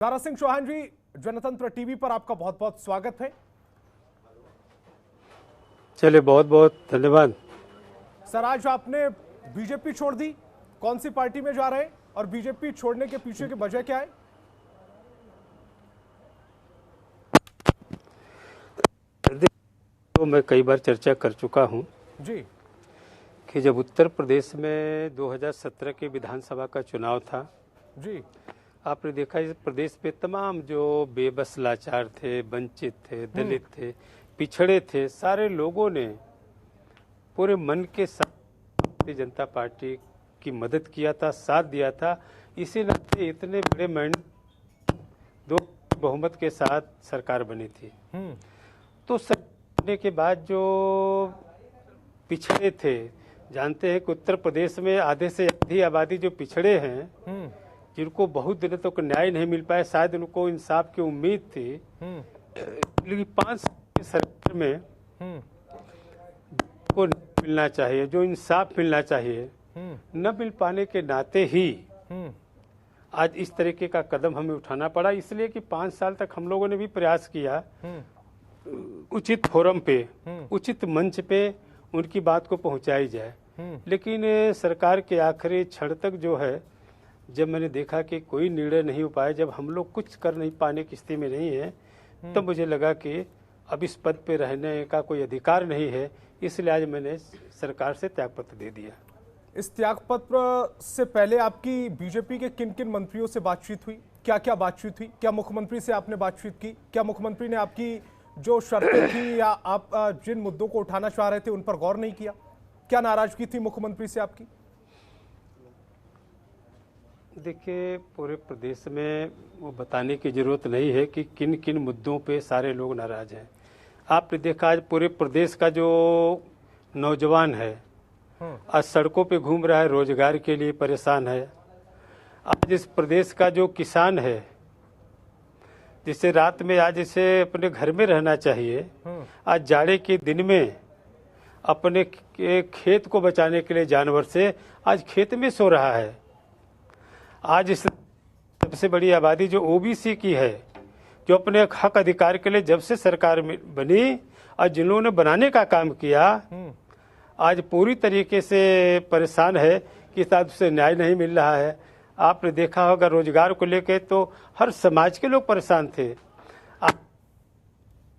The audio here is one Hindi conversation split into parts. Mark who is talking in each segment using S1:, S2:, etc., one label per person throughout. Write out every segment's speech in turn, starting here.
S1: दारा सिंह चौहान जी, जनतंत्र टीवी पर आपका बहुत बहुत स्वागत है।
S2: चलिए, बहुत बहुत धन्यवाद।
S1: सर, आज आपने बीजेपी छोड़ दी, कौन सी पार्टी में जा रहे हैं और बीजेपी छोड़ने के पीछे की वजह क्या है?
S2: तो मैं कई बार चर्चा कर चुका हूं
S1: जी
S2: कि जब उत्तर प्रदेश में 2017 के विधानसभा का चुनाव था,
S1: जी
S2: आपने देखा इस प्रदेश में तमाम जो बेबस लाचार थे, वंचित थे, दलित थे, पिछड़े थे, सारे लोगों ने पूरे मन के साथ भारतीय जनता पार्टी की मदद किया था, साथ दिया था। इसी नाते इतने बड़े दो बहुमत के साथ सरकार बनी थी। तो बनने के बाद जो पिछड़े थे, जानते हैं कि उत्तर प्रदेश में आधे से आधी आबादी जो पिछड़े हैं, जिनको बहुत दिनों तक न्याय नहीं मिल पाया, शायद उनको इंसाफ की उम्मीद थी, लेकिन 5 साल की सरकार में को मिलना चाहिए, जो इंसाफ मिलना चाहिए, न मिल पाने के नाते ही आज इस तरीके का कदम हमें उठाना पड़ा। इसलिए कि 5 साल तक हम लोगों ने भी प्रयास किया उचित फोरम पे, उचित मंच पे उनकी बात को पहुंचाई जाए, लेकिन सरकार के आखिरी क्षण तक जो है, जब मैंने देखा कि कोई निर्णय नहीं हो पाया, जब हम लोग कुछ कर नहीं पाने की स्थिति में नहीं है, तब मुझे लगा कि अब इस पद पे रहने का कोई अधिकार नहीं है। इसलिए आज मैंने सरकार से त्यागपत्र दे दिया।
S1: इस त्यागपत्र से पहले आपकी बीजेपी के किन किन मंत्रियों से बातचीत हुई? क्या क्या बातचीत हुई? क्या मुख्यमंत्री से आपने बातचीत की? क्या मुख्यमंत्री ने आपकी जो शर्तें थी या आप जिन मुद्दों को उठाना चाह रहे थे उन पर गौर नहीं किया? क्या नाराजगी थी मुख्यमंत्री से आपकी?
S2: देखिए, पूरे प्रदेश में वो बताने की जरूरत नहीं है कि किन किन मुद्दों पे सारे लोग नाराज हैं। आपने देखा आज पूरे प्रदेश का जो नौजवान है आज सड़कों पे घूम रहा है, रोजगार के लिए परेशान है। आज इस प्रदेश का जो किसान है, जिसे रात में आज इसे अपने घर में रहना चाहिए, आज जाड़े के दिन में अपने खेत को बचाने के लिए जानवर से आज खेत में सो रहा है। आज इस सबसे बड़ी आबादी जो ओबीसी की है, जो अपने हक अधिकार के लिए जब से सरकार बनी और जिन्होंने बनाने का काम किया, आज पूरी तरीके से परेशान है कि साथ उसे न्याय नहीं मिल रहा है। आपने देखा होगा रोजगार को लेकर तो हर समाज के लोग परेशान थे।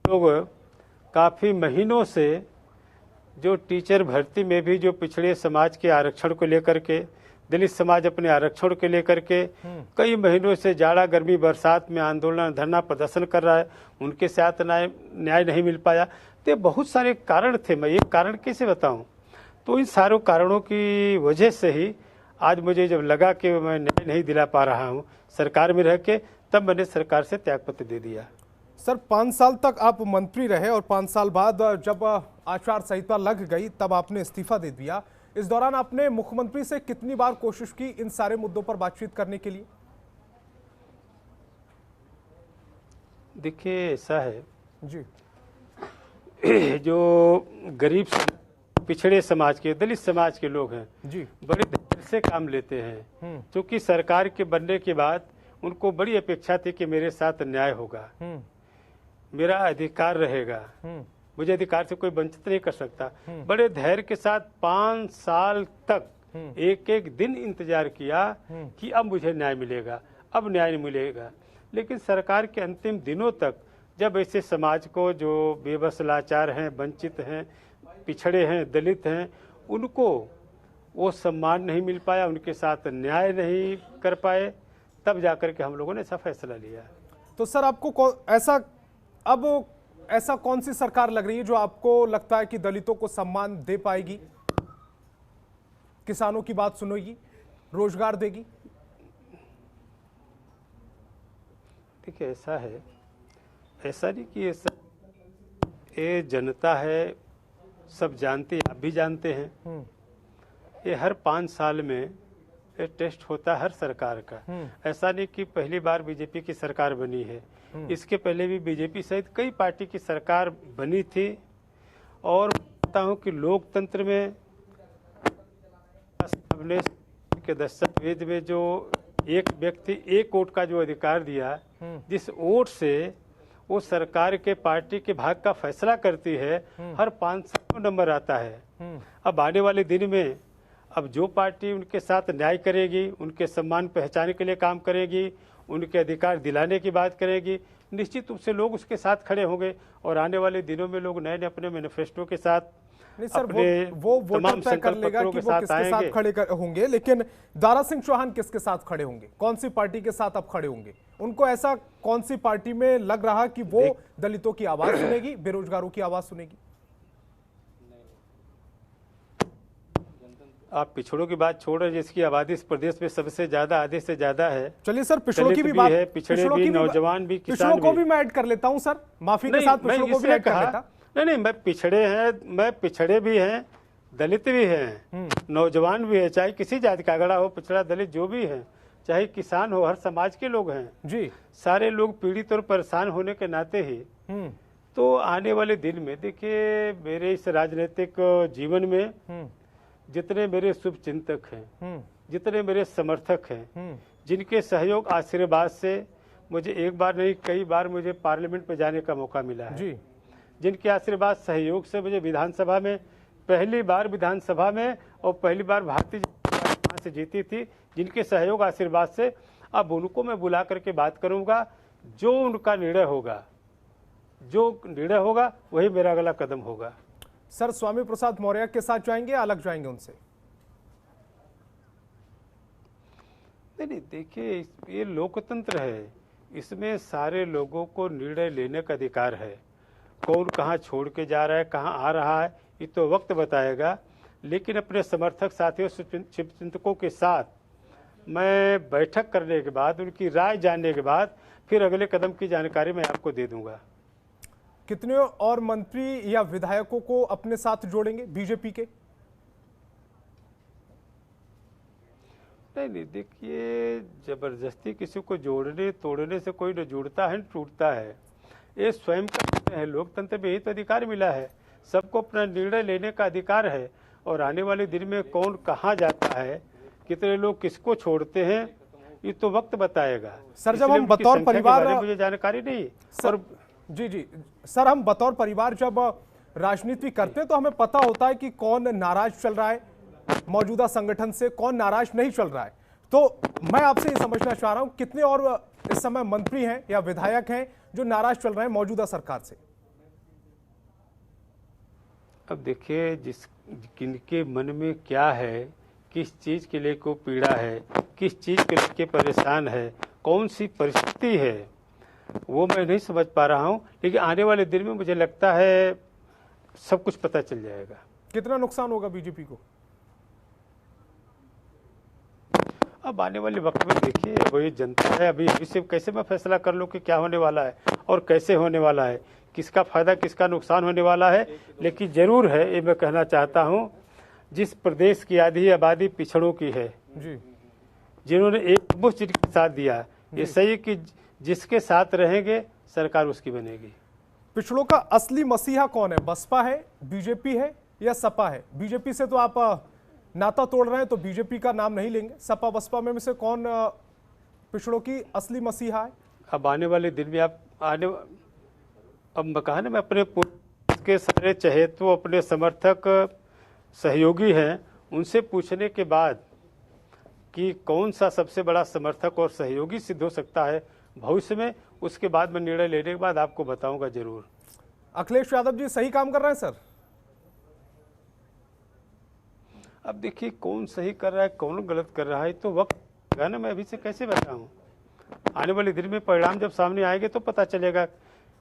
S2: लोग काफ़ी महीनों से जो टीचर भर्ती में भी जो पिछड़े समाज के आरक्षण को लेकर के, दलित समाज अपने आरक्षण को लेकर के कई महीनों से जाड़ा गर्मी बरसात में आंदोलन धरना प्रदर्शन कर रहा है, उनके साथ न्याय नहीं मिल पाया। तो बहुत सारे कारण थे, मैं एक कारण कैसे बताऊं? तो इन सारों कारणों की वजह से ही आज मुझे जब लगा कि मैं न्याय नहीं दिला पा रहा हूं सरकार में रह के, तब मैंने सरकार से त्यागपत्र दे दिया।
S1: सर, 5 साल तक आप मंत्री रहे और 5 साल बाद जब आचार संहिता लग गई तब आपने इस्तीफा दे दिया। इस दौरान आपने मुख्यमंत्री से कितनी बार कोशिश की इन सारे मुद्दों पर बातचीत करने के लिए?
S2: देखिए, ऐसा है
S1: जी,
S2: जो गरीब पिछड़े समाज के, दलित समाज के लोग हैं
S1: जी,
S2: बड़े धैर्य से काम लेते हैं, क्योंकि सरकार के बनने के बाद उनको बड़ी अपेक्षा थी कि मेरे साथ न्याय होगा, मेरा अधिकार रहेगा, मुझे अधिकार से कोई वंचित नहीं कर सकता। बड़े धैर्य के साथ 5 साल तक एक एक दिन इंतजार किया कि अब मुझे न्याय मिलेगा, अब न्याय मिलेगा। लेकिन सरकार के अंतिम दिनों तक जब ऐसे समाज को जो बेबस लाचार हैं, वंचित हैं, पिछड़े हैं, दलित हैं, उनको वो सम्मान नहीं मिल पाया, उनके साथ न्याय नहीं कर पाए, तब जाकर के हम लोगों ने ऐसा फैसला लिया।
S1: तो सर, आपको ऐसा कौन सी सरकार लग रही है जो आपको लगता है कि दलितों को सम्मान दे पाएगी, किसानों की बात सुनेगी, रोजगार देगी?
S2: देखिए, ऐसा है, ऐसा नहीं कि ये जनता है, सब जानते हैं, आप भी जानते हैं। ये हर 5 साल में ये टेस्ट होता है हर सरकार का। ऐसा नहीं कि पहली बार बीजेपी की सरकार बनी है, इसके पहले भी बीजेपी सहित कई पार्टी की सरकार बनी थी। और कहता हूँ कि लोकतंत्र में अपने के दस्तावेज में जो एक व्यक्ति एक वोट का जो अधिकार दिया, जिस वोट से वो सरकार के पार्टी के भाग का फैसला करती है, हर 500 नंबर आता है। अब आने वाले दिन में अब जो पार्टी उनके साथ न्याय करेगी, उनके सम्मान पहचाने के लिए काम करेगी, उनके अधिकार दिलाने की बात करेगी, निश्चित रूप से लोग उसके साथ खड़े होंगे। और आने वाले दिनों में लोग नए नए अपने मैनिफेस्टो के साथ,
S1: नहीं सर,
S2: अपने
S1: वो
S2: तमाम
S1: तय कर लेगा कि वो किसके साथ खड़े होंगे। लेकिन दारा सिंह चौहान किसके साथ खड़े होंगे, कौन सी पार्टी के साथ अब खड़े होंगे? उनको ऐसा कौन सी पार्टी में लग रहा कि वो दलितों की आवाज सुनेगी, बेरोजगारों की आवाज सुनेगी?
S2: आप पिछड़ों की बात छोड़ रहे, जिसकी आबादी इस प्रदेश में सबसे ज्यादा, आधे से ज्यादा है।
S1: चलिए सर, पिछड़ों की भी बात
S2: है, पिछड़े भी, नौजवान भी, किसान
S1: पिछड़ों को भी मैं ऐड कर लेता हूं सर, माफी के साथ पिछड़ों को भी ऐड कर लेता।
S2: नहीं, मैं पिछड़े भी हैं, दलित भी हैं, नौजवान भी है, चाहे किसी जाति का अगड़ा हो, पिछड़ा दलित जो भी है, चाहे किसान हो, हर समाज के लोग हैं जी। सारे लोग पीड़ित और परेशान होने के नाते ही तो आने वाले दिन में देखिए, मेरे इस राजनीतिक जीवन में जितने मेरे शुभ चिंतक हैं, जितने मेरे समर्थक हैं, जिनके सहयोग आशीर्वाद से मुझे एक बार नहीं कई बार मुझे पार्लियामेंट में जाने का मौका मिला है जी। जिनके आशीर्वाद सहयोग से मुझे विधानसभा में, पहली बार विधानसभा में और पहली बार भारतीय जनता पार्टी से जीती थी, जिनके सहयोग आशीर्वाद से अब उनको मैं बुला करके बात करूंगा। जो उनका निर्णय होगा वही मेरा अगला कदम होगा।
S1: सर, स्वामी प्रसाद मौर्य के साथ जाएंगे या अलग जाएंगे उनसे?
S2: नहीं, देखिए ये लोकतंत्र है, इसमें सारे लोगों को निर्णय लेने का अधिकार है। कौन कहाँ छोड़ के जा रहा है, कहाँ आ रहा है, ये तो वक्त बताएगा। लेकिन अपने समर्थक साथियों, शुभचिंतकों के साथ मैं बैठक करने के बाद, उनकी राय जानने के बाद फिर अगले कदम की जानकारी मैं आपको दे दूंगा।
S1: कितने और मंत्री या विधायकों को अपने साथ जोड़ेंगे बीजेपी के?
S2: नहीं, देखिए जबरदस्ती किसी को जोड़ने तोड़ने से कोई न जुड़ता है न टूटता है। ये स्वयं का है, लोकतंत्र में यही तो अधिकार मिला है, सबको अपना निर्णय लेने का अधिकार है। और आने वाले दिन में कौन कहाँ जाता है, कितने लोग किसको छोड़ते हैं, ये तो वक्त बताएगा।
S1: सर, जब हम बतौर परिवार,
S2: मुझे जानकारी नहीं
S1: सर, और जी सर, हम बतौर परिवार जब राजनीति करते हैं तो हमें पता होता है कि कौन नाराज चल रहा है मौजूदा संगठन से, कौन नाराज नहीं चल रहा है। तो मैं आपसे ये समझना चाह रहा हूं, कितने और इस समय मंत्री हैं या विधायक हैं जो नाराज चल रहे हैं मौजूदा सरकार से?
S2: अब देखिए, किनके मन में क्या है, किस चीज के लिए को पीड़ा है, किस चीज के लिए परेशान है, कौन सी परिस्थिति है, वो मैं नहीं समझ पा रहा हूं। लेकिन आने वाले दिन में मुझे लगता है सब कुछ पता चल जाएगा।
S1: कितना नुकसान होगा बीजेपी को?
S2: अब आने वाले वक्त में देखिए, वही जनता है। अभी से कैसे मैं फैसला कर लूं कि क्या होने वाला है और कैसे होने वाला है, किसका फायदा किसका नुकसान होने वाला है। लेकिन जरूर है, ये मैं कहना चाहता हूं, जिस प्रदेश की आधी आबादी पिछड़ों की है जी, जिन्होंने एक मुश्त के साथ दिया, ये सही कि जिसके साथ रहेंगे सरकार उसकी बनेगी।
S1: पिछड़ों का असली मसीहा कौन है? बसपा है, बीजेपी है या सपा है? बीजेपी से तो आप नाता तोड़ रहे हैं, तो बीजेपी का नाम नहीं लेंगे। सपा बसपा में से कौन पिछड़ों की असली मसीहा है?
S2: अब आने वाले दिन में अब मैं कहा ना, मैं अपने के सारे चहेतों, अपने समर्थक सहयोगी हैं, उनसे पूछने के बाद कि कौन सा सबसे बड़ा समर्थक और सहयोगी सिद्ध हो सकता है भविष्य में, उसके बाद मैं निर्णय लेने के बाद आपको बताऊंगा जरूर।
S1: अखिलेश यादव जी सही काम कर रहे हैं सर?
S2: अब देखिए, कौन सही कर रहा है कौन गलत कर रहा है तो वक्त ना, मैं अभी से कैसे बताऊं। आने वाले दिन में परिणाम जब सामने आएंगे तो पता चलेगा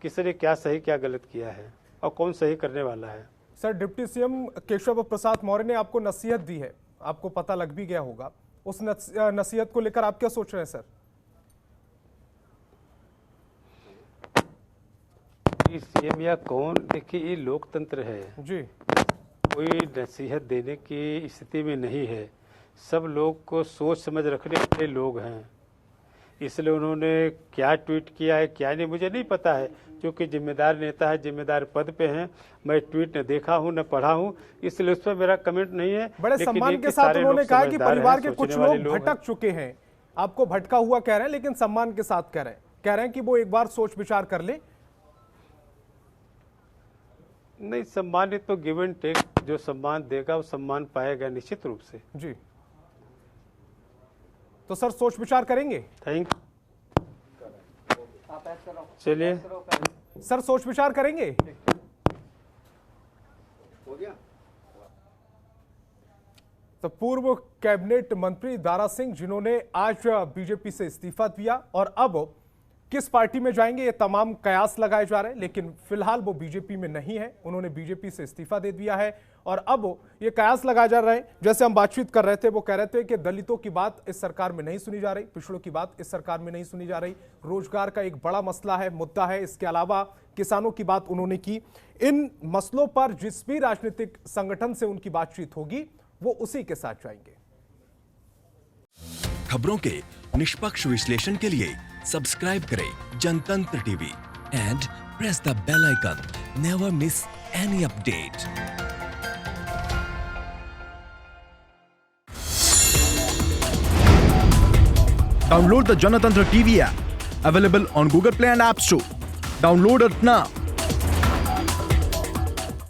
S2: किसने क्या सही क्या गलत किया है और कौन सही करने वाला है।
S1: Sir, deputy CM Keshav Prasad Maurya ने आपको नसीहत दी है, आपको पता लग भी गया होगा। उस नसीहत को लेकर आप क्या सोच रहे हैं सर?
S2: सीएम या कौन, देखिए ये लोकतंत्र है जी, कोई नसीहत देने की स्थिति में नहीं है। सब लोग को सोच समझ रखने वाले लोग हैं, इसलिए उन्होंने क्या ट्वीट किया है क्या नहीं मुझे नहीं पता है, क्योंकि जिम्मेदार नेता है, जिम्मेदार पद पे हैं। मैं ट्वीट न देखा हूं न पढ़ा हूं, इसलिए उस पर मेरा कमेंट नहीं है।
S1: बड़े सम्मान के साथ उन्होंने कहा कि परिवार के कुछ लोग भटक चुके हैं, आपको भटका हुआ कह रहे हैं, लेकिन सम्मान के साथ कह रहे हैं कि वो एक बार सोच विचार कर ले।
S2: नहीं, सम्मान तो गिव एंड टेक, जो सम्मान देगा वो सम्मान पाएगा निश्चित रूप से।
S1: जी, तो सर सोच विचार करेंगे?
S2: थैंक, चलिए
S1: सर सोच विचार करेंगे। तो पूर्व कैबिनेट मंत्री दारा सिंह, जिन्होंने आज बीजेपी से इस्तीफा दिया और अब किस पार्टी में जाएंगे, ये तमाम कयास लगाए जा रहे हैं, लेकिन फिलहाल वो बीजेपी में नहीं है। उन्होंने बीजेपी से इस्तीफा दे दिया है और अब ये कयास लगाए जा रहे हैं। जैसे हम बातचीत कर रहे थे, वो कह रहे थे कि दलितों की बात इस सरकार में नहीं सुनी जा रही, पिछड़ों की बात इस सरकार में नहीं सुनी जा रही, रोजगार का एक बड़ा मसला है, मुद्दा है, इसके अलावा किसानों की बात उन्होंने की। इन मसलों पर जिस भी राजनीतिक संगठन से उनकी बातचीत होगी, वो उसी के साथ जाएंगे।
S3: खबरों के निष्पक्ष विश्लेषण के लिए सब्सक्राइब करें Janatantra TV and press the bell icon. Never miss any update.
S4: Download the Janatantra TV app, available on Google Play and App Store. Download it now.